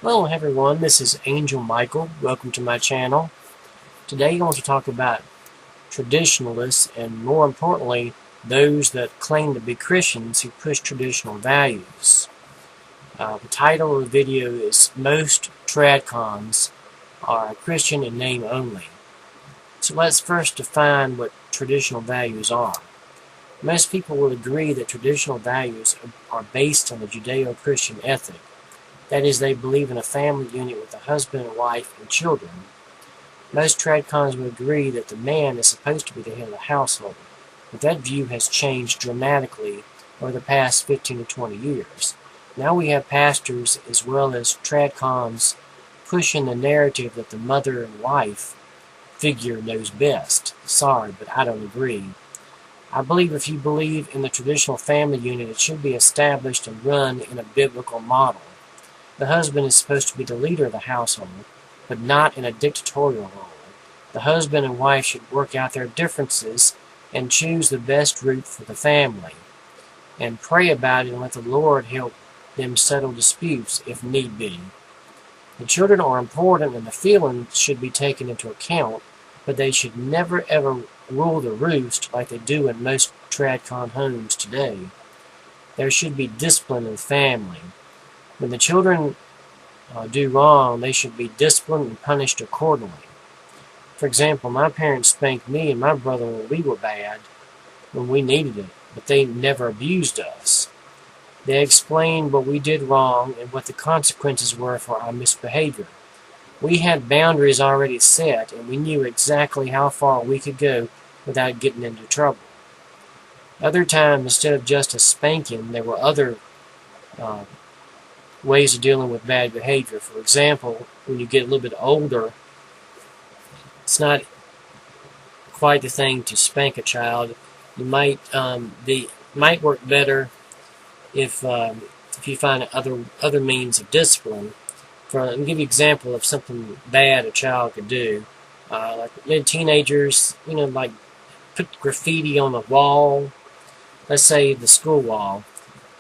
Hello everyone, this is Angel Michael. Welcome to my channel. Today I want to talk about traditionalists and, more importantly, those that claim to be Christians who push traditional values. The title of the video is Most Tradcons are Christian in name only. So let's first define what traditional values are. Most people will agree that traditional values are based on the Judeo-Christian ethic. That is, they believe in a family unit with a husband and wife and children. Most Tradcons will agree that the man is supposed to be the head of the household, but that view has changed dramatically over the past 15 to 20 years. Now we have pastors as well as Tradcons pushing the narrative that the mother and wife figure knows best. Sorry, but I don't agree. I believe if you believe in the traditional family unit, it should be established and run in a biblical model. The husband is supposed to be the leader of the household, but not in a dictatorial role. The husband and wife should work out their differences and choose the best route for the family, and pray about it and let the Lord help them settle disputes if need be. The children are important and the feelings should be taken into account, but they should never ever rule the roost like they do in most Tradcon homes today. There should be discipline in the family. When the children do wrong, they should be disciplined and punished accordingly. For example, my parents spanked me and my brother when we were bad, when we needed it, but they never abused us. They explained what we did wrong and what the consequences were for our misbehavior. We had boundaries already set, and we knew exactly how far we could go without getting into trouble. Other times, instead of just a spanking, there were other ways of dealing with bad behavior. For example, when you get a little bit older, it's not quite the thing to spank a child. You might might work better if you find other means of discipline. I'll give you an example of something bad a child could do. Like teenagers, like put graffiti on a wall. Let's say the school wall.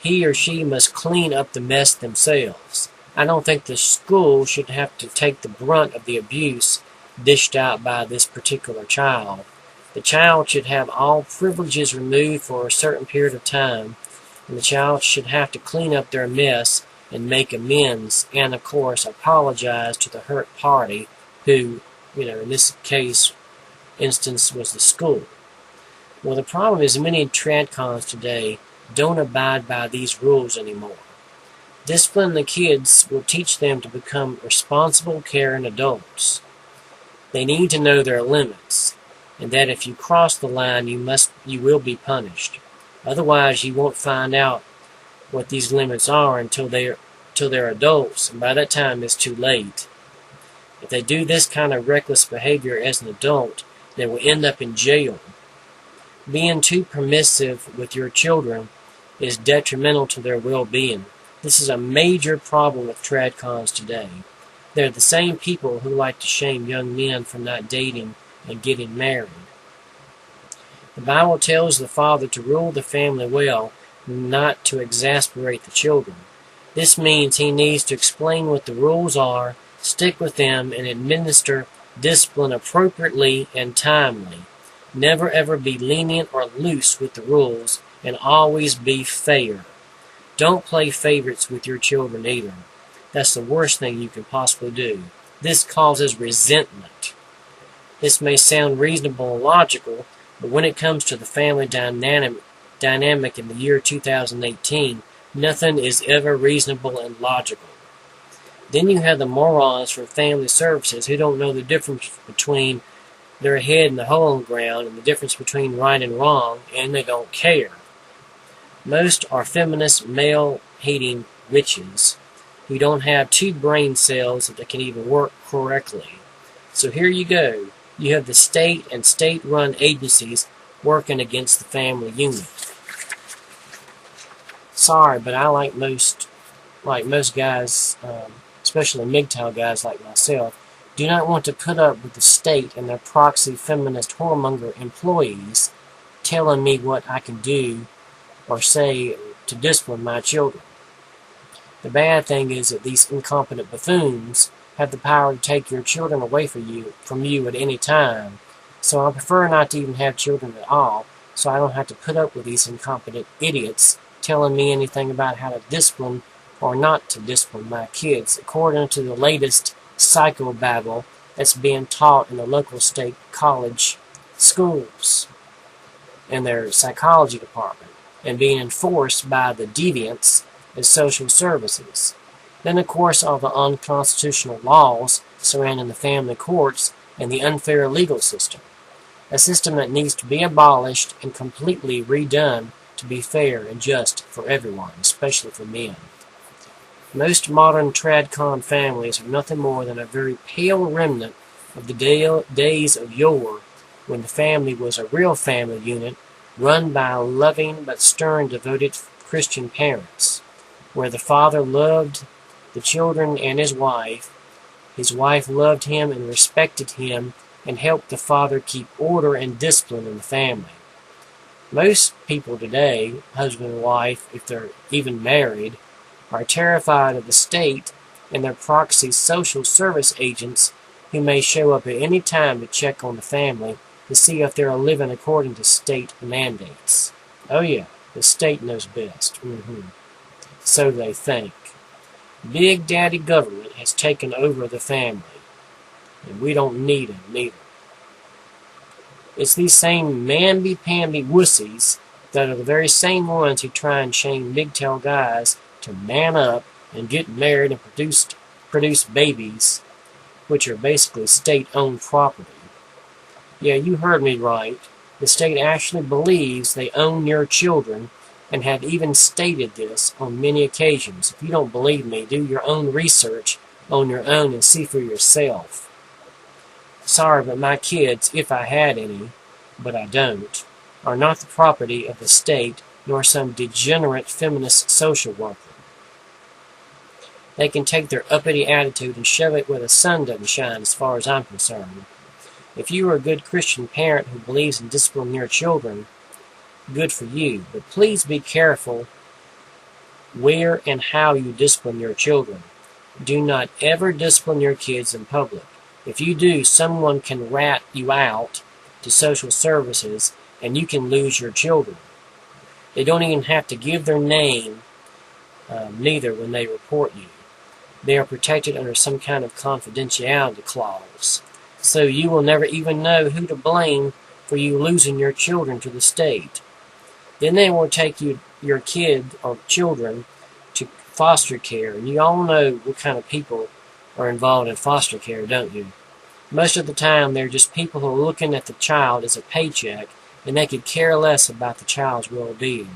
He or she must clean up the mess themselves. I don't think the school should have to take the brunt of the abuse dished out by this particular child. The child should have all privileges removed for a certain period of time, and the child should have to clean up their mess and make amends, and of course apologize to the hurt party who, in this instance was the school. Well, the problem is many Tradcons today don't abide by these rules anymore. Disciplining the kids will teach them to become responsible, caring adults. They need to know their limits, and that if you cross the line, you will be punished. Otherwise, you won't find out what these limits are until they're adults, and by that time it's too late. If they do this kind of reckless behavior as an adult, they will end up in jail. Being too permissive with your children is detrimental to their well-being. This is a major problem with Tradcons today. They're the same people who like to shame young men for not dating and getting married. The Bible tells the father to rule the family well, not to exasperate the children. This means he needs to explain what the rules are, stick with them, and administer discipline appropriately and timely. Never ever be lenient or loose with the rules, and always be fair. Don't play favorites with your children either. That's the worst thing you can possibly do. This causes resentment. This may sound reasonable and logical, but when it comes to the family dynamic in the year 2018, nothing is ever reasonable and logical. Then you have the morons from family services who don't know the difference between their head and the hole in the ground and the difference between right and wrong, and they don't care. Most are feminist, male-hating witches who don't have two brain cells that can even work correctly. So here you go. You have the state and state-run agencies working against the family unit. Sorry, but I like most guys, especially MGTOW guys like myself, do not want to put up with the state and their proxy feminist whoremonger employees telling me what I can do or say to discipline my children. The bad thing is that these incompetent buffoons have the power to take your children away from you at any time. So I prefer not to even have children at all, so I don't have to put up with these incompetent idiots telling me anything about how to discipline or not to discipline my kids, according to the latest psychobabble that's being taught in the local state college schools in their psychology department and being enforced by the deviants as social services. Then, of course, all the unconstitutional laws surrounding the family courts and the unfair legal system. A system that needs to be abolished and completely redone to be fair and just for everyone, especially for men. Most modern Tradcon families are nothing more than a very pale remnant of the days of yore, when the family was a real family unit run by loving but stern, devoted Christian parents, where the father loved the children and his wife loved him and respected him, and helped the father keep order and discipline in the family. Most people today, husband and wife, if they're even married, are terrified of the state and their proxy social service agents who may show up at any time to check on the family to see if they're living according to state mandates. Oh yeah, the state knows best. So they think. Big Daddy Government has taken over the family, and we don't need him neither. It's these same mamby-pamby wussies that are the very same ones who try and shame MGTOW guys to man up and get married and produce babies, which are basically state-owned property. Yeah, you heard me right. The state actually believes they own your children, and have even stated this on many occasions. If you don't believe me, do your own research on your own and see for yourself. Sorry, but my kids, if I had any, but I don't, are not the property of the state, nor some degenerate feminist social worker. They can take their uppity attitude and shove it where the sun doesn't shine, as far as I'm concerned. If you are a good Christian parent who believes in disciplining your children, good for you, but please be careful where and how you discipline your children. Do not ever discipline your kids in public. If you do, someone can rat you out to social services and you can lose your children. They don't even have to give their name neither when they report you. They are protected under some kind of confidentiality clause. So you will never even know who to blame for you losing your children to the state. Then they will take your kid or children to foster care, and you all know what kind of people are involved in foster care, don't you? Most of the time, they're just people who are looking at the child as a paycheck, and they could care less about the child's well-being.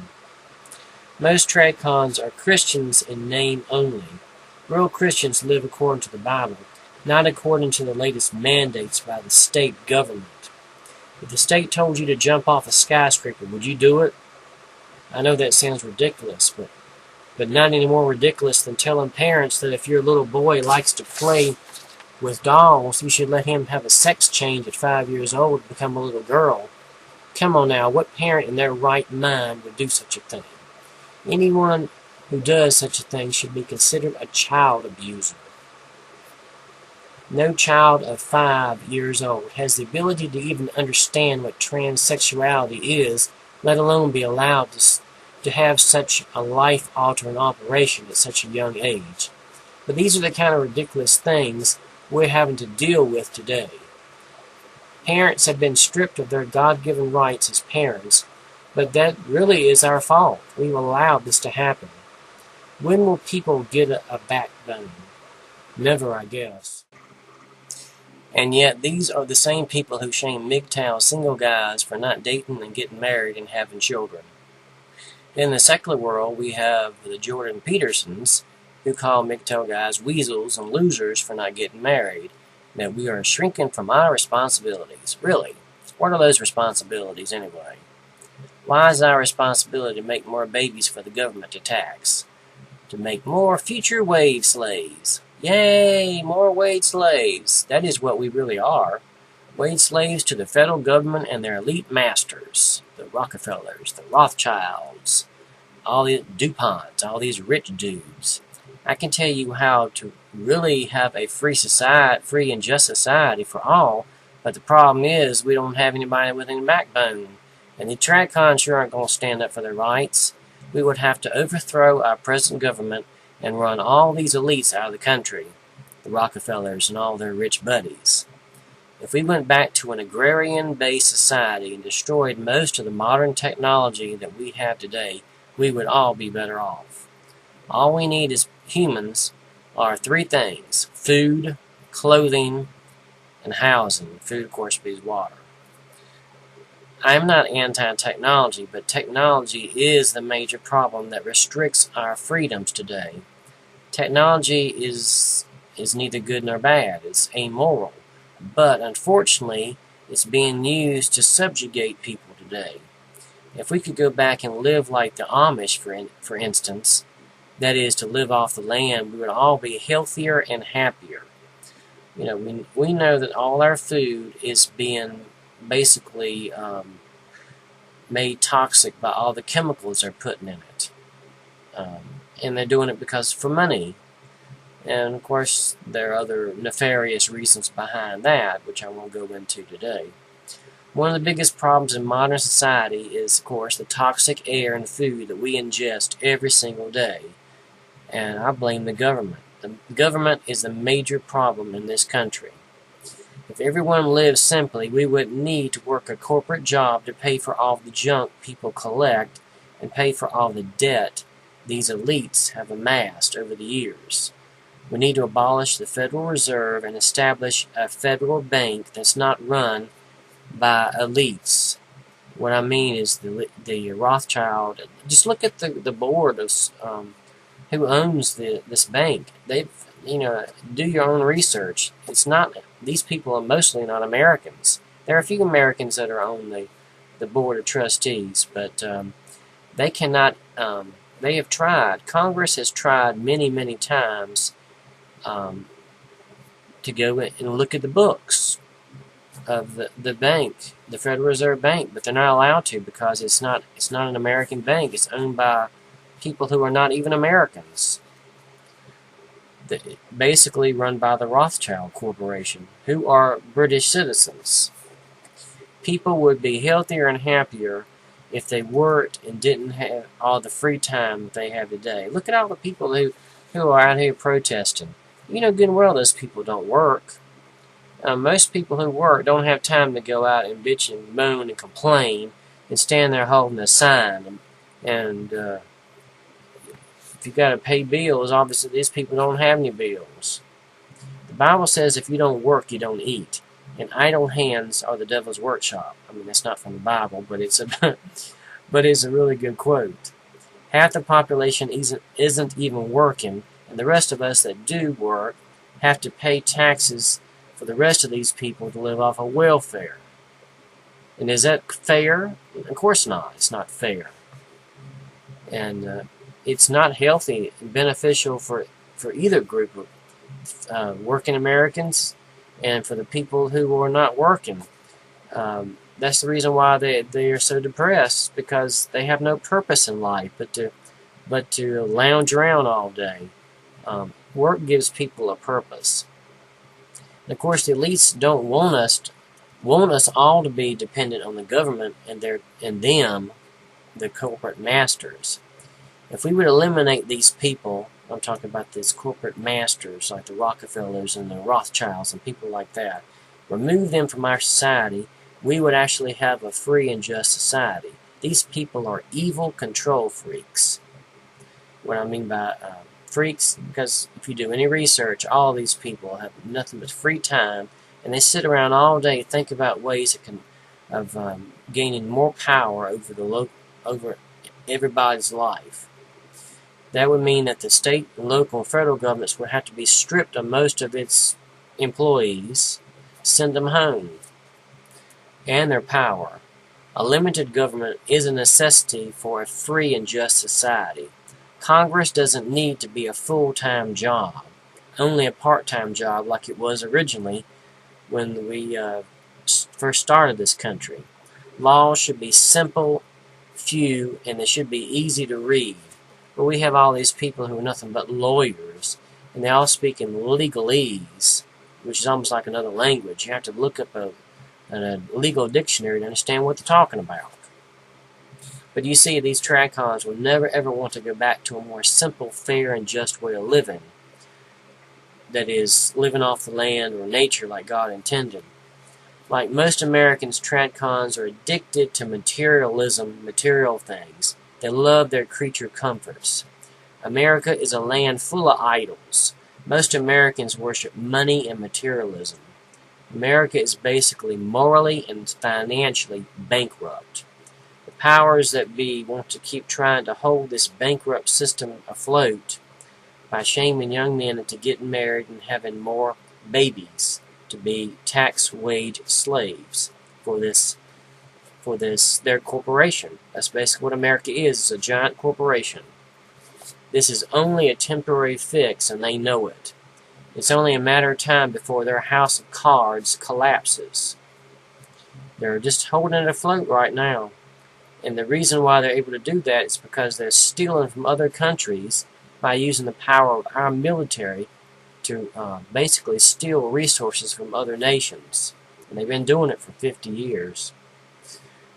Most Tradcons are Christians in name only. Real Christians live according to the Bible, not according to the latest mandates by the state government. If the state told you to jump off a skyscraper, would you do it? I know that sounds ridiculous, but not any more ridiculous than telling parents that if your little boy likes to play with dolls, you should let him have a sex change at 5 years old to become a little girl. Come on now, what parent in their right mind would do such a thing? Anyone who does such a thing should be considered a child abuser. No child of 5 years old has the ability to even understand what transsexuality is, let alone be allowed to have such a life-altering operation at such a young age. But these are the kind of ridiculous things we're having to deal with today. Parents have been stripped of their God-given rights as parents, but that really is our fault. We've allowed this to happen. When will people get a backbone? Never, I guess. And yet, these are the same people who shame MGTOW single guys for not dating and getting married and having children. In the secular world, we have the Jordan Petersons, who call MGTOW guys weasels and losers for not getting married, that we are shrinking from our responsibilities. Really, what are those responsibilities anyway? Why is our responsibility to make more babies for the government to tax? To make more future wage slaves. Yay, more wage slaves. That is what we really are. Wage slaves to the federal government and their elite masters. The Rockefellers, the Rothschilds, all the DuPonts, all these rich dudes. I can tell you how to really have a free society, free and just society for all, but the problem is we don't have anybody with any backbone. And the Tradcons sure aren't going to stand up for their rights. We would have to overthrow our present government and run all these elites out of the country, the Rockefellers and all their rich buddies. If we went back to an agrarian-based society and destroyed most of the modern technology that we have today, we would all be better off. All we need as humans are three things: food, clothing, and housing. Food, of course, means water. I'm not anti-technology, but technology is the major problem that restricts our freedoms today. Technology is neither good nor bad. It's amoral. But unfortunately, it's being used to subjugate people today. If we could go back and live like the Amish, for instance, that is, to live off the land, we would all be healthier and happier. You know, we know that all our food is being basically made toxic by all the chemicals they're putting in it. And they're doing it because for money. And of course, there are other nefarious reasons behind that, which I won't go into today. One of the biggest problems in modern society is, of course, the toxic air and food that we ingest every single day. And I blame the government. The government is the major problem in this country. If everyone lived simply, we wouldn't need to work a corporate job to pay for all the junk people collect and pay for all the debt these elites have amassed over the years. We need to abolish the Federal Reserve and establish a federal bank that's not run by elites. What I mean is the Rothschild. Just look at the board of who owns this bank. They've, do your own research. It's not, these people are mostly not Americans. There are a few Americans that are on the board of trustees, but they cannot. They have tried. Congress has tried many, many times to go and look at the books of the bank, the Federal Reserve Bank, but they're not allowed to because it's not an American bank. It's owned by people who are not even Americans. Basically run by the Rothschild Corporation, who are British citizens. People would be healthier and happier if they worked and didn't have all the free time that they have today. Look at all the people who are out here protesting. You know good and well those people don't work. Most people who work don't have time to go out and bitch and moan and complain and stand there holding a sign. And if you got to pay bills, obviously these people don't have any bills. The Bible says if you don't work, you don't eat. And idle hands are the devil's workshop. I mean, that's not from the Bible, but it's a really good quote. Half the population isn't even working, and the rest of us that do work have to pay taxes for the rest of these people to live off of welfare. And is that fair? Of course not. It's not fair. And it's not healthy and beneficial for either group of working Americans and for the people who are not working. That's the reason why they are so depressed, because they have no purpose in life but to lounge around all day. Work gives people a purpose. And of course, the elites don't want us all to be dependent on the government and them, the corporate masters. If we would eliminate these people, I'm talking about these corporate masters like the Rockefellers and the Rothschilds and people like that, remove them from our society, we would actually have a free and just society. These people are evil control freaks. What I mean by freaks, because if you do any research, all these people have nothing but free time, and they sit around all day and think about ways of gaining more power over everybody's life. That would mean that the state, local, and federal governments would have to be stripped of most of its employees, send them home, and their power. A limited government is a necessity for a free and just society. Congress doesn't need to be a full-time job, only a part-time job like it was originally when we first started this country. Laws should be simple, few, and they should be easy to read. But we have all these people who are nothing but lawyers, and they all speak in legalese, which is almost like another language. You have to look up a legal dictionary to understand what they're talking about. But you see, these Tradcons will never ever want to go back to a more simple, fair, and just way of living. That is, living off the land or nature like God intended. Like most Americans, Tradcons are addicted to materialism, material things. They love their creature comforts. America is a land full of idols. Most Americans worship money and materialism. America is basically morally and financially bankrupt. The powers that be want to keep trying to hold this bankrupt system afloat by shaming young men into getting married and having more babies to be tax wage slaves for their corporation. That's basically what America is. It's a giant corporation. This is only a temporary fix, and they know it. It's only a matter of time before their house of cards collapses. They're just holding it afloat right now. And the reason why they're able to do that is because they're stealing from other countries by using the power of our military to basically steal resources from other nations. And they've been doing it for 50 years.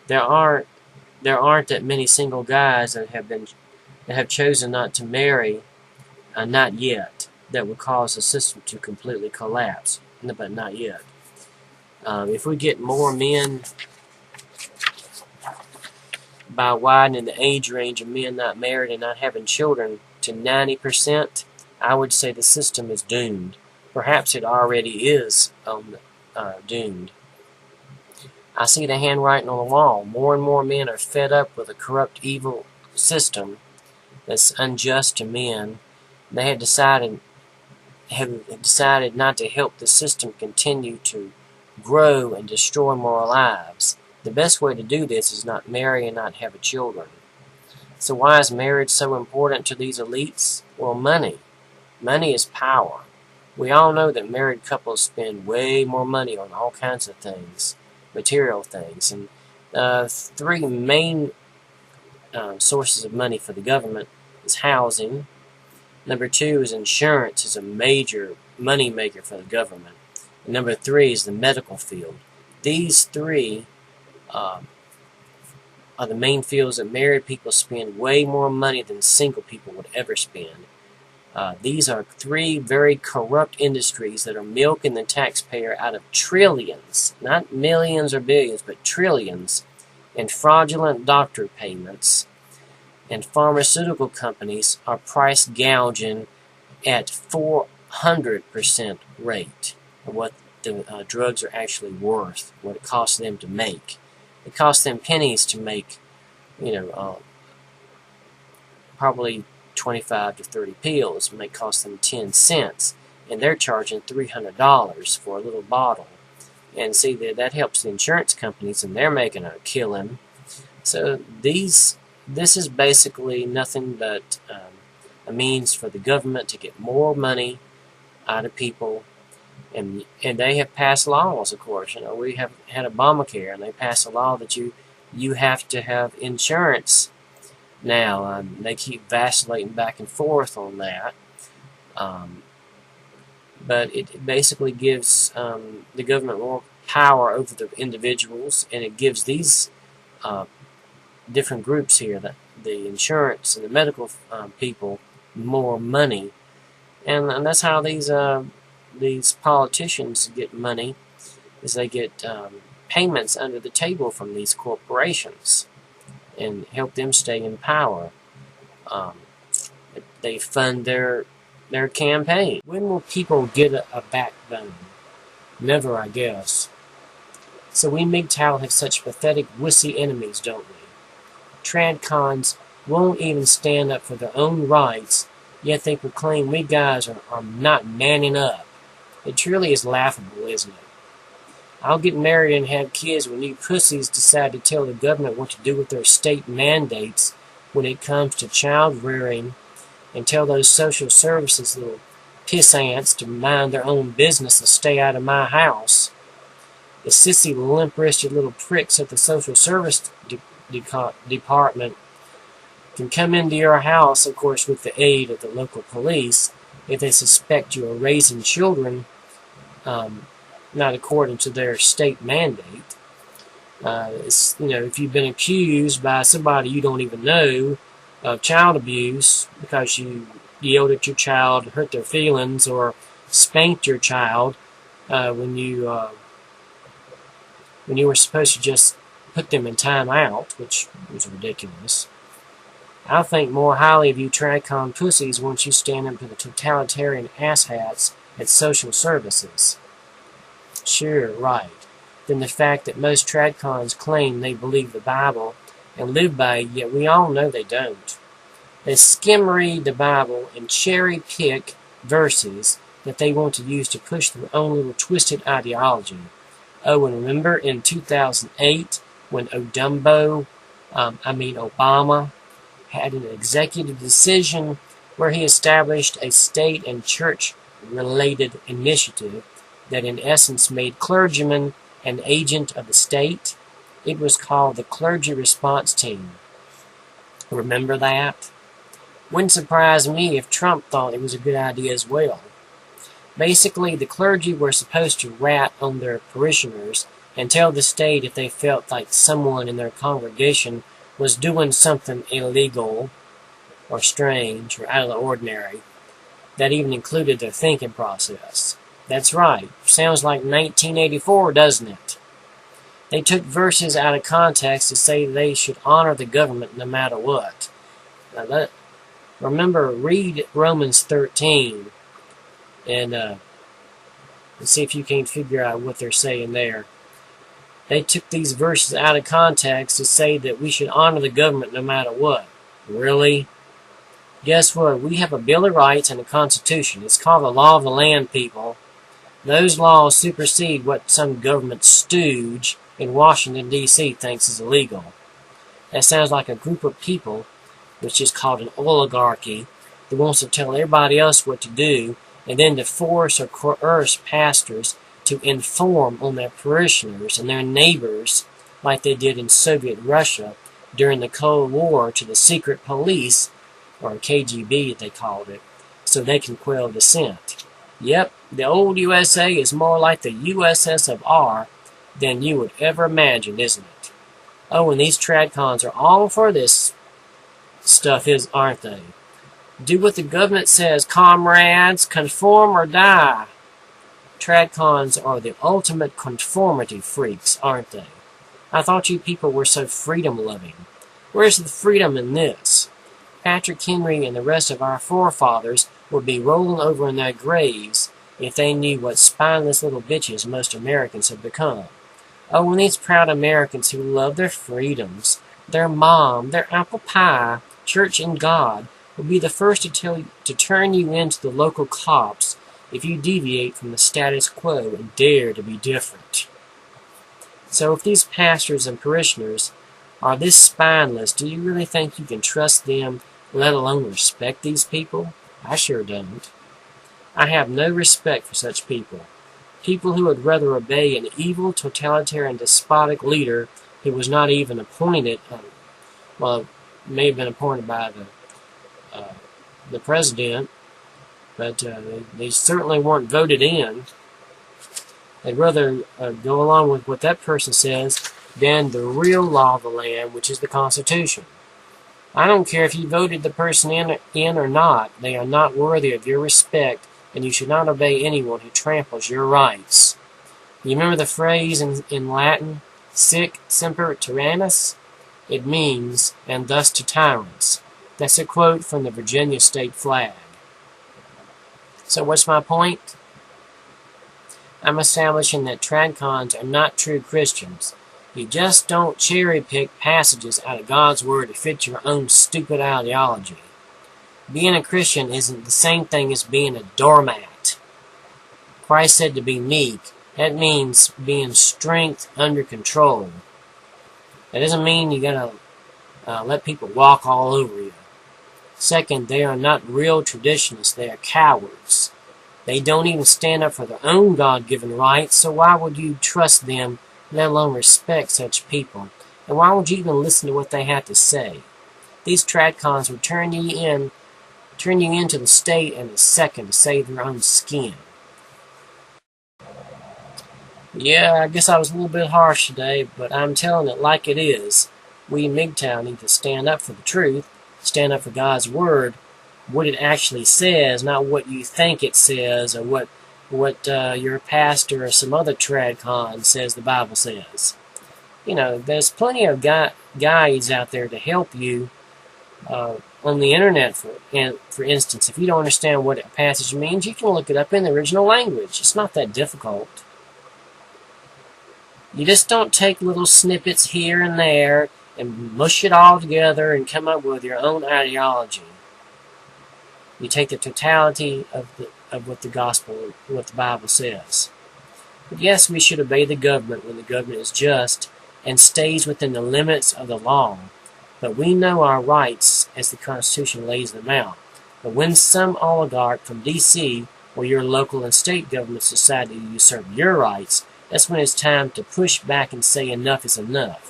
There aren't that many single guys that have chosen not to marry, not yet, that would cause the system to completely collapse. But not yet. If we get more men by widening the age range of men not married and not having children to 90%, I would say the system is doomed. Perhaps it already is doomed. I see the handwriting on the wall. More and more men are fed up with a corrupt, evil system that's unjust to men. They have decided not to help the system continue to grow and destroy more lives. The best way to do this is not marry and not have children. So why is marriage so important to these elites? Well, money. Money is power. We all know that married couples spend way more money on all kinds of things, material things. And three main sources of money for the government is housing. Number 2 is insurance, is a major money maker for the government. And number 3 is the medical field. These three are the main fields that married people spend way more money than single people would ever spend. These are 3 very corrupt industries that are milking the taxpayer out of trillions, not millions or billions, but trillions, in fraudulent doctor payments. And pharmaceutical companies are price gouging at 400% rate of what the drugs are actually worth, what it costs them to make. It costs them pennies to make, probably 25 to 30 pills. It may cost them 10 cents, and they're charging $300 for a little bottle. And see, that helps the insurance companies, and they're making a killing. So this is basically nothing but a means for the government to get more money out of people. And they have passed laws, of course. We have had Obamacare, and they passed a law that you have to have insurance now. They keep vacillating back and forth on that. But it basically gives the government more power over the individuals, and it gives these different groups here, the insurance and the medical people, more money. And that's how these politicians get money, is they get payments under the table from these corporations and help them stay in power. They fund their campaign. When will people get a backbone? Never, I guess. So we MGTOW have such pathetic, wussy enemies, don't we? Tradcons won't even stand up for their own rights, yet they proclaim we guys are not manning up. It truly is laughable, isn't it? I'll get married and have kids when you pussies decide to tell the government what to do with their state mandates when it comes to child rearing, and tell those social services little piss ants to mind their own business and stay out of my house. The sissy, limp-wristed little pricks at the social service department can come into your house, of course, with the aid of the local police, if they suspect you are raising children not according to their state mandate. If you've been accused by somebody you don't even know of child abuse because you yelled at your child, hurt their feelings, or spanked your child when you were supposed to just put them in time out, which was ridiculous. I think more highly of you Tradcon pussies once you stand up to the totalitarian asshats at social services. Sure, right. Than the fact that most Tradcons claim they believe the Bible and live by it, yet we all know they don't. They skim read the Bible and cherry pick verses that they want to use to push their own little twisted ideology. Oh, and remember in 2008 when Obama had an executive decision where he established a state and church-related initiative that in essence made clergymen an agent of the state? It was called the Clergy Response Team. Remember that? Wouldn't surprise me if Trump thought it was a good idea as well. Basically, the clergy were supposed to rat on their parishioners and tell the state if they felt like someone in their congregation was doing something illegal or strange or out of the ordinary. That even included their thinking process. That's right. Sounds like 1984, doesn't it? They took verses out of context to say they should honor the government no matter what. Now, read Romans 13 and see if you can figure out what they're saying there. They took these verses out of context to say that we should honor the government no matter what. Really? Guess what? We have a Bill of Rights and a Constitution. It's called the Law of the Land, people. Those laws supersede what some government stooge in Washington, D.C. thinks is illegal. That sounds like a group of people, which is called an oligarchy, that wants to tell everybody else what to do, and then to force or coerce pastors to inform on their parishioners and their neighbors like they did in Soviet Russia during the Cold War to the secret police, or KGB they called it, so they can quell dissent. Yep, the old USA is more like the USS of R than you would ever imagine, isn't it? Oh, and these Tradcons are all for this stuff, aren't they? Do what the government says, comrades, conform or die. Tradcons are the ultimate conformity freaks, aren't they? I thought you people were so freedom-loving. Where's the freedom in this? Patrick Henry and the rest of our forefathers would be rolling over in their graves if they knew what spineless little bitches most Americans have become. Oh, and these proud Americans who love their freedoms, their mom, their apple pie, church and God, will be the first to turn you into the local cops if you deviate from the status quo and dare to be different. So if these pastors and parishioners are this spineless, do you really think you can trust them, let alone respect these people? I sure don't. I have no respect for such people. People who would rather obey an evil, totalitarian, despotic leader who was not even appointed, may have been appointed by the president, but they certainly weren't voted in. They'd rather go along with what that person says than the real law of the land, which is the Constitution. I don't care if you voted the person in or not. They are not worthy of your respect, and you should not obey anyone who tramples your rights. You remember the phrase in Latin, sic semper tyrannis? It means, and thus to tyrants. That's a quote from the Virginia state flag. So what's my point? I'm establishing that Tradcons are not true Christians. You just don't cherry-pick passages out of God's Word to fit your own stupid ideology. Being a Christian isn't the same thing as being a doormat. Christ said to be meek. That means being strength under control. That doesn't mean you gotta let people walk all over you. Second, they are not real traditionalists. They are cowards. They don't even stand up for their own God-given rights, so why would you trust them, let alone respect such people? And why would you even listen to what they have to say? these Tradcons will turn you into the state in a second to save their own skin. Yeah, I guess I was a little bit harsh today, but I'm telling it like it is. We in MGTOW need to stand up for the truth, stand up for God's Word, what it actually says, not what you think it says, or what your pastor or some other Tradcon says the Bible says. You know, there's plenty of guides out there to help you on the internet, for instance. If you don't understand what a passage means, you can look it up in the original language. It's not that difficult. You just don't take little snippets here and there and mush it all together and come up with your own ideology. You take the totality of what the gospel, what the Bible says. But yes, we should obey the government when the government is just and stays within the limits of the law. But we know our rights as the Constitution lays them out. But when some oligarch from D.C. or your local and state governments decide to usurp your rights, that's when it's time to push back and say enough is enough.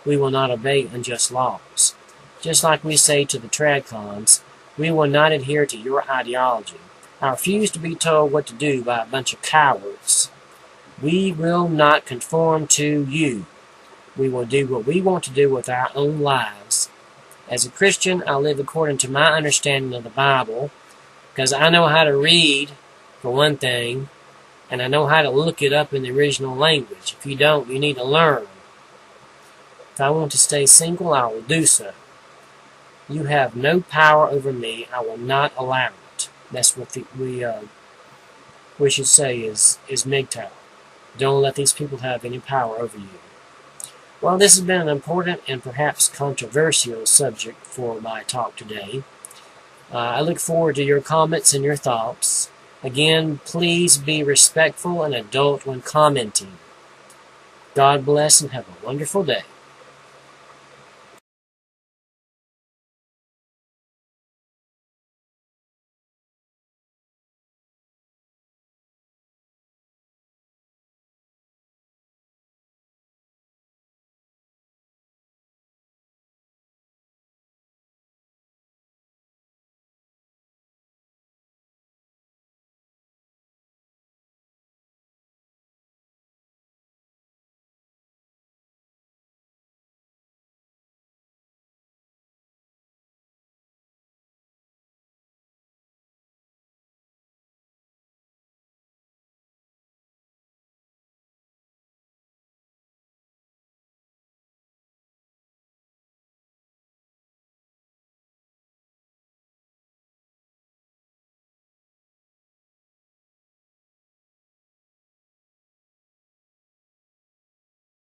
We will not obey unjust laws. Just like we say to the Tradcons, we will not adhere to your ideology. I refuse to be told what to do by a bunch of cowards. We will not conform to you. We will do what we want to do with our own lives. As a Christian, I live according to my understanding of the Bible, because I know how to read, for one thing, and I know how to look it up in the original language. If you don't, you need to learn. If I want to stay single, I will do so. You have no power over me. I will not allow it. That's what we should say is MGTOW. Don't let these people have any power over you. Well, this has been an important and perhaps controversial subject for my talk today. I look forward to your comments and your thoughts. Again, please be respectful and adult when commenting. God bless and have a wonderful day.